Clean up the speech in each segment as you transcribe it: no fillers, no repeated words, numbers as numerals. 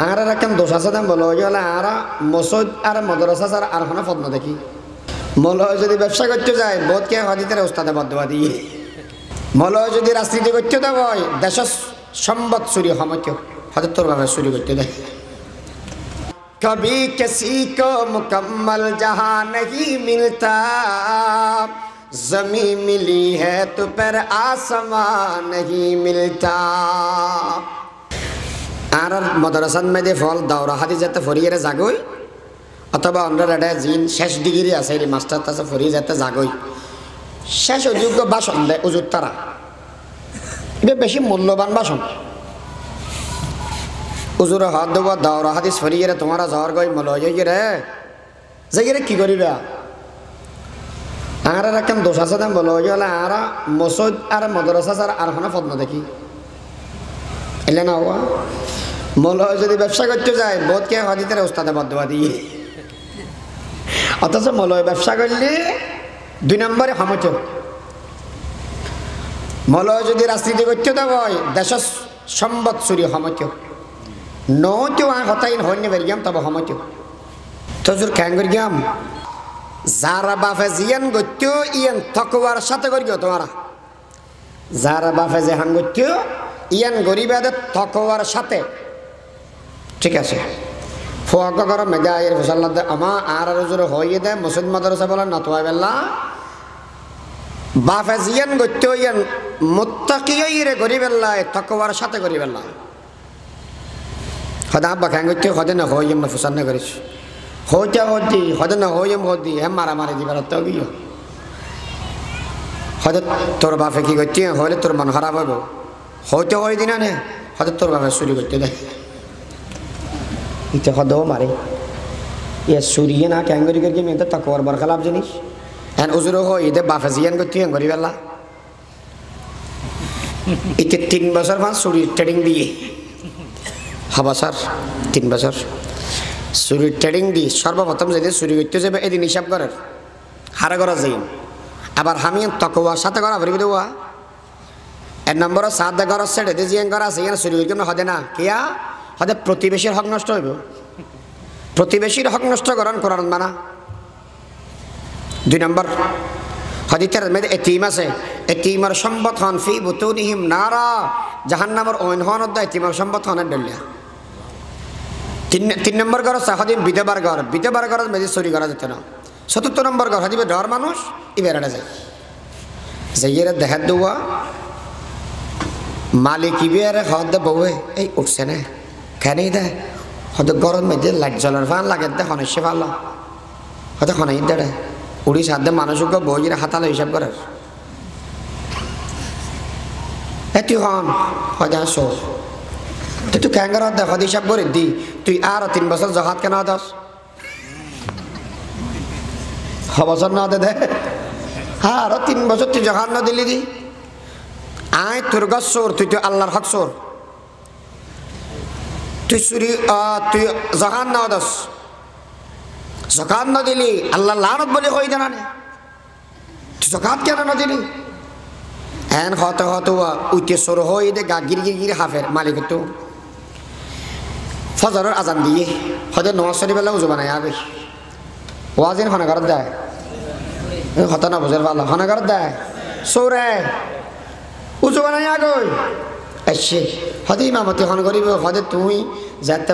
আর একখান দোষ আছে দাম বলো গেলে আর মসজিদ আর মাদ্রাসা ছাড়া আর কোনো পদ না দেখি মলয় যদি ব্যবসা করতে যায় বোধ কে হদিতের ওস্তাদে বদবা দিয়ে মলয় যদি রাজনীতি করতে দেয় দেশ সম্পদ চুরি সময় হয়তো তোর ভাবে চুরি করতে দেয় কবি কিসি কো মুকম্মল জাহাं नहीं मिलता जमीन मिली है तो पर आसमान नहीं मिलता আর মাদ্রাসার মধ্যে ফল দাওরা হাদি যেতে ফরিয়ে জাগই অথবা আমরা রেডা জিন শেষ ডিগ্রি আছে এই মাস্টার তাছে ফরিয়ে যেতে জাগই শেষ অযোগ্য ভাষণ দেয় উজুর তারা এটা বেশি মূল্যবান ভাষণ উজুর হাত দেওয়া দাওরা হাদিস ফরিয়ে তোমারা জ্বর গই মলয় রে যাইরে কি করিবা আর একখান দোষ আছে দাম বলো গেলে আর মসজিদ আর মাদ্রাসা ছাড়া আর কোনো পদ না দেখি এলে না হওয়া মলয় যদি ব্যবসা করতে যায় বোধ কে হদিতের ওস্তাদে বদবা দিয়ে অথচ মলয় ব্যবসা করলে 2 নম্বরে হামচ মলয় যদি রাজনীতি করতে দেয় দেশ সম্পদ চুরি হামচ নয়তো হতাইন হইনি বেরিয়াম তবে হামচ তজুর খ্যাঙ্গর গিয়াম যারা বাফে জিয়ান গত্য ইয়ান তকওয়ার সাথে করিও তোমারা যারা বাফে জেহান গত্য ইয়ান গরিবাদের তকওয়ার সাথে ঠিক আছে ফোয়াক করো মেগায়ের ফসল্লাদ আমা আর রজুর হইয়ে দেয় মসজিদ মাদ্রাসা বলেন না তোয়া বেল্লা বাফে জিয়ান গত্য ইয়ান মুত্তাকিয়ইরে গরিবেল্লায় তকওয়ার সাথে গরিবেল্লায় হদা আব্বা খ্যাং গত্য হদে না হইম না ফসল না করিস হইতে হদি হদে না হইম হদি হে মারামারি দিবার তো গিয়ে হদে তোর বাফে কি গত্য হইলে তোর মন খারাপ হইব হইতে হই দিনা নে হদে তোর বাফে চুরি করতে দেয় ইতে হদও মারে এ চুরিয়ে না ক্যাঙ্গরি করি মেয়ে তো তকওয়ার বরখলাফ জিনিস এন উজুর হই দে বাফে জিয়ান গত্য গরি বেলা ইতে 3 বছর পাঁচ চুরি ট্রেডিং দিয়ে হবা স্যার 3 বছর চুরি ট্রেডিং দি সর্বপ্রথম যদি চুরি করতে যাবে এদিন হিসাব করার হারা করা যাই আবার আমি তকওয়ার সাথে করা ভরি দেওয়া 1 নম্বর সাত ঘর সেটে দিয়ে জিয়ান করা আছে এখানে চুরি করতে হদে না কিয়া হদে প্রতিবেশীর হক নষ্ট হইব প্রতিবেশীর হক নষ্ট করান কোরআন মানা 2 নম্বর হাদিসের মধ্যে এতিম আছে এতিমের সম্পদ হন ফি বুতুনিহিম নারা জাহান্নামের ওইনহনত এতিমের সম্পদ হনের ডলিয়া 3 নম্বর ঘর সাহাদিম বিধবার ঘরের মধ্যে চুরি করা যেত না 74 নম্বর ঘর হাদিবে ডর মানুষ ইবেরাটা যায় যাইয়ের দেখা দেওয়া মালিক ইবের হদ বউয়ে এই উঠছে না কেনই দে হয়তো গরম মধ্যে লাইট জ্বলার ফান লাগে দে হনেসে ভালো হয়তো হনাই দেড়ে উড়ি সাধ্যে মানুষকে বইয়ের হাতালে হিসাব করার এটি হন হয়তো আসো তুই ক্যাঙ্গার দেখ হিসাব করে দি তুই আর 3 বছর জহাত কেন দাস বছর না দে আর 3 বছর তুই জহাত না দিলি দি আয় তোর গছ চোর তুই তো আল্লাহর হক চোর তুই চুরি তুই জহাত না দাস জকাত না দিলি আল্লাহ লানত বলে হই জানা তুই জকাত কেন না দিলি এন হতে উইতে সর হই দে গা গিরি হাফের মালিক তো ফজরের আজান দিয়ে হয়তো নমাজ শরীফ বেলা উজু বানায় আগে ওয়াজিন হনাগারত দেয় হতা না বুঝার ভালো হনাগারত দেয় সৌরে উজু বানায় আগই এসে হদে ইমামতি হন করিব হদে তুই যাতে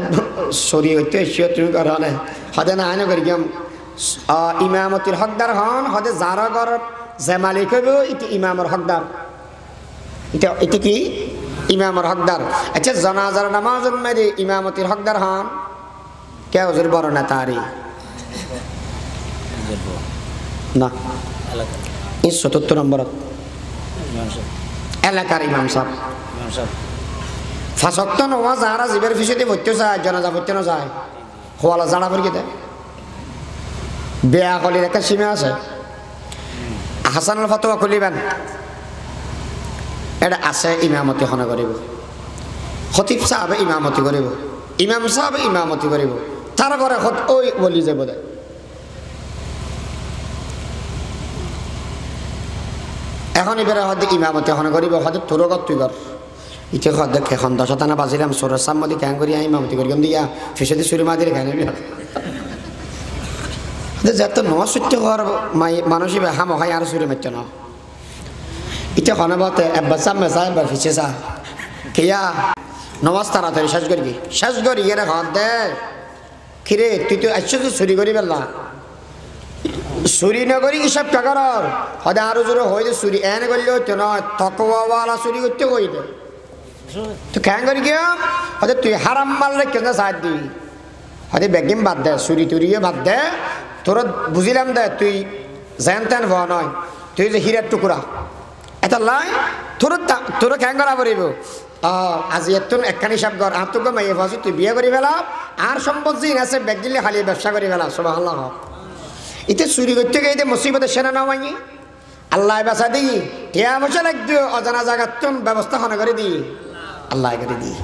সরি হইতে এসে তুমি কর না হদে না আইন করি গেম ইমামতির হকদার হন হদে যারা ঘর যে মালিক হইব এটি ইমামের হকদার এটা কি ইমামের হকদার আচ্ছা জানাজার নামাজের মধ্যে ইমামতির হকদার হন কে হুজুর বড় না তারি না 77 নম্বর এলাকার ইমাম সাহেব 5 ওয়াক্ত নামাজ যারা জীবের ফিসে ভর্তি চায় জানাজা ভর্তি না যায় হওয়ালা জানা পড়ি গেতে বেয়া কলির একটা সীমা আছে হাসানুল ফতোয়া খুলিবেন এটা আছে ইমামতি হন করিব খতিব সাহেব ইমামতি করিব ইমাম সাহেব ইমামতি করিব তার ঘরে ওই বলি যাব দেয় এখন এবারে হয়তো ইমামতি হন করিব হয়তো তোর ঘর তুই ঘর ইতে দেখে এখন 10 টানা বাজিলাম সোরের সাম্মদি ক্যাং করি আই মামতি করি দিয়া ফিসেদি সুরি মা দিলে খাই যত নসত্য ঘর মানুষই হাম হয় আর সুরি মারছ না ইতে খনবতে একবার সামনে যায় একবার ফিসে যা কিয়া নমাজ তাড়াতাড়ি শেষ করি গিয়ে ঘর দে কিরে তুই তো আসছো তো চুরি করি পেলা চুরি নকরি হিসাব টাকার হয়তো আরো জোরে হয়তো চুরি এনে করলে হইতো নয় তকওয়ালা চুরি করতে কইতে তো কেন করি কেউ হয়তো তুই হারাম মারলে কেন সাহায্য দিবি হয়তো বেগিম বাদ দে চুরি টুরিও বাদ দে তোর বুঝিলাম দে তুই যেন তেন হওয়া নয় তুই যে হীরের টুকুরা এটা লাই তোর কেন করা পড়িব আজি এত একখানি হিসাব কর আর তোকে মাইয়ে ভাবছি তুই বিয়ে করি ফেলা আর সম্পদ যে আছে ব্যাগ দিলে খালি ব্যবসা করি ফেলা সুবহানাল্লাহ ইতে চুরি করতে গিয়ে মুসিবতে সেনা না মাই আল্লাহ বাসা দিই টিয়া বসে লাগবে অজানা জায়গার ব্যবস্থা করে দিই আল্লাহ করে দিই